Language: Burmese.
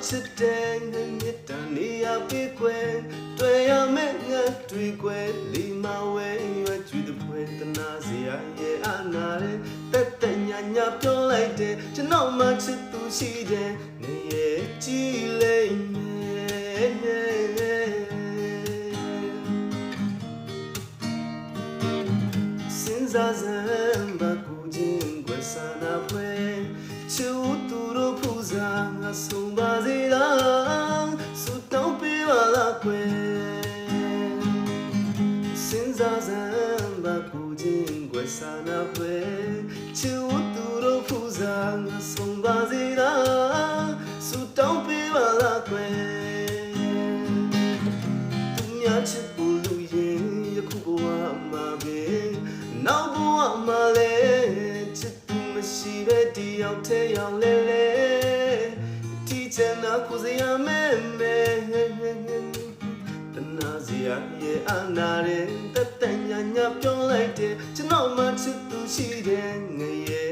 ချစ်တဲ့ငမြစ်တန်နေရပြေးခွဲတွေ့ရမဲ့ငါတွေ့ခွဲလီမဝဲရွယ်ကြည့်တဲ့ဖွဲတနာစရာရဲ့အနာတဲ့တက်တက်ညာညာပြောလိုက်တဲ့ကျွန်တော်မှချစ်သူရှိတဲ့ငရဲ့ကြည့်လိုက်မယ်စဉ်းစားစမ်းပါကူခြင်းကွယ်ဆန္ဒဖွဲချူသူတို့ဖူးစားငါဆုံးပါစေလားဆုတောင်းပေးပါလားကွယ်စဉ်းစားစမ်းပါကူခြင်းကွယ်ဆန္ဒဖွဲချူသူတို့ဖူးစားငါဆုံးပါစေလားဆုတောင်းပေးပါလားကွယ်သူများချစ်ဖို့လူရင်ယခုဘဝမှာပဲနောက်ဘဝမှာလည်းချစ်သူမရှိပဲတယောက်တည်းရောက်လဲလဲတီချင်နာကိုစရာမဲမဲတနာစရာရဲ့အနာရဲ့တက်တက်ညာညာပြောလိုက်တဲ့ကျွန်တော်မှချစ်သူရှိတဲ့ငရဲ့